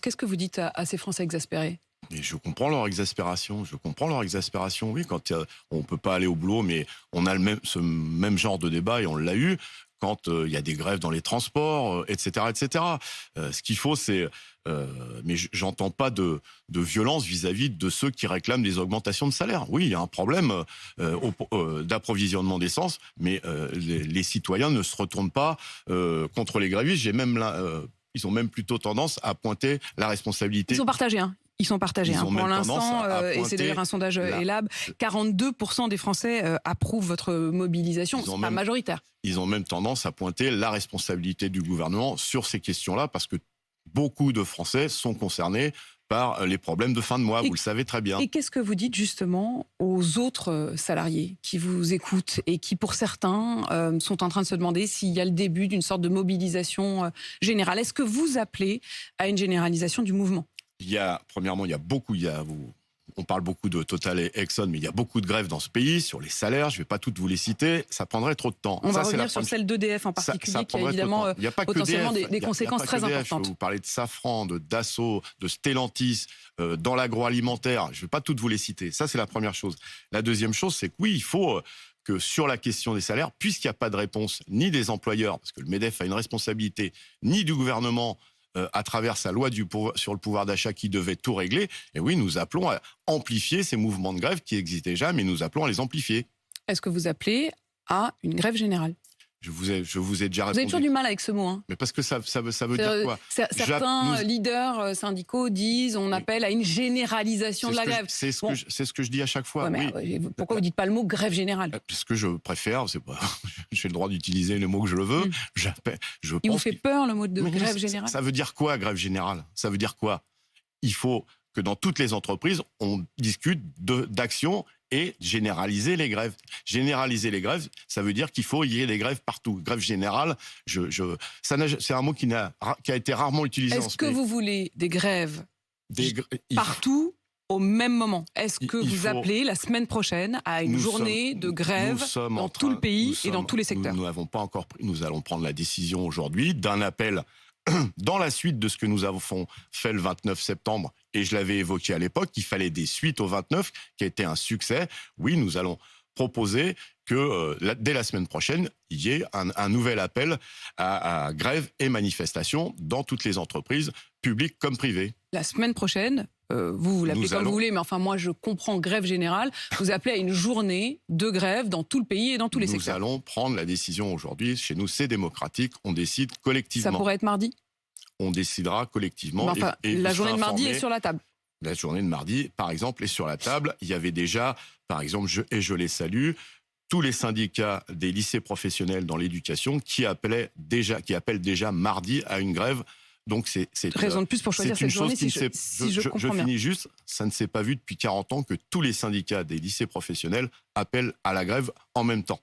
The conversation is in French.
Qu'est-ce que vous dites à ces Français exaspérés? Et je comprends leur exaspération. Je comprends leur exaspération. Oui, quand on peut pas aller au boulot, mais on a ce même genre de débat et on l'a eu quand il y a des grèves dans les transports, etc., etc. Ce qu'il faut, c'est, mais j'entends pas de violence vis-à-vis de ceux qui réclament des augmentations de salaire. Oui, il y a un problème d'approvisionnement d'essence, mais les citoyens ne se retournent pas contre les grévistes. Ils ont même plutôt tendance à pointer la responsabilité. Ils sont partagés, hein. Ils sont partagés. Ils ont Pour même l'instant, tendance à et c'est d'ailleurs un sondage ELAB, 42% des Français approuvent votre mobilisation. C'est pas majoritaire. Ils ont même tendance à pointer la responsabilité du gouvernement sur ces questions-là, parce que beaucoup de Français sont concernés par les problèmes de fin de mois, vous le savez très bien. Et qu'est-ce que vous dites justement aux autres salariés qui vous écoutent et qui, pour certains, sont en train de se demander s'il y a le début d'une sorte de mobilisation générale? Est-ce que vous appelez à une généralisation du mouvement? Premièrement, on parle beaucoup de Total et Exxon, mais il y a beaucoup de grèves dans ce pays sur les salaires. Je ne vais pas toutes vous les citer, ça prendrait trop de temps. On va revenir sur celle d'EDF en particulier, qui a évidemment potentiellement des conséquences très importantes. Vous parlez de Safran, de Dassault, de Stellantis, dans l'agroalimentaire. Je ne vais pas toutes vous les citer. Ça, c'est la première chose. La deuxième chose, c'est que oui, il faut que sur la question des salaires, puisqu'il n'y a pas de réponse ni des employeurs, parce que le MEDEF a une responsabilité, ni du gouvernement, à travers sa loi sur le pouvoir d'achat qui devait tout régler. Et oui, nous appelons à amplifier ces mouvements de grève qui existent déjà, mais nous appelons à les amplifier. Est-ce que vous appelez à une grève générale? Je vous ai déjà répondu. Vous avez toujours du mal avec ce mot, hein. Mais parce que ça veut dire quoi? Certains leaders syndicaux disent on appelle à une généralisation de la grève. C'est ce que je dis à chaque fois. Ouais, mais pourquoi vous ne dites pas le mot grève générale? Parce que je préfère, j'ai le droit d'utiliser le mot que je le veux. Il vous fait peur le mot de grève générale? Ça veut dire quoi, grève générale? Ça veut dire quoi? Il faut que dans toutes les entreprises, on discute d'actions et généraliser les grèves. Généraliser les grèves, ça veut dire qu'il faut y ait des grèves partout. Grève générale, c'est un mot qui a été rarement utilisé en ce pays. Est-ce que vous voulez des grèves partout au même moment? Est-ce que vous appelez la semaine prochaine à une journée de grève dans tout le pays et dans tous les secteurs? Nous n'avons pas encore pris. Nous allons prendre la décision aujourd'hui d'un appel dans la suite de ce que nous avons fait le 29 septembre, et je l'avais évoqué à l'époque, qu'il fallait des suites au 29, qui a été un succès. Oui, nous allons proposer que dès la semaine prochaine, il y ait un nouvel appel à grève et manifestation dans toutes les entreprises, publiques comme privées. La semaine prochaine, vous l'appelez comme vous voulez, mais enfin moi je comprends grève générale, vous appelez à une journée de grève dans tout le pays et dans tous les secteurs. Nous allons prendre la décision aujourd'hui. Chez nous, c'est démocratique, on décide collectivement. Ça pourrait être mardi? On décidera collectivement. Mais enfin, la journée de mardi est sur la table. La journée de mardi, par exemple, est sur la table. Il y avait déjà, par exemple, je les salue, tous les syndicats des lycées professionnels dans l'éducation qui appellent déjà mardi à une grève. Donc c'est raison de plus pour choisir cette journée, si je comprends bien. Je finis juste, ça ne s'est pas vu depuis 40 ans que tous les syndicats des lycées professionnels appellent à la grève en même temps.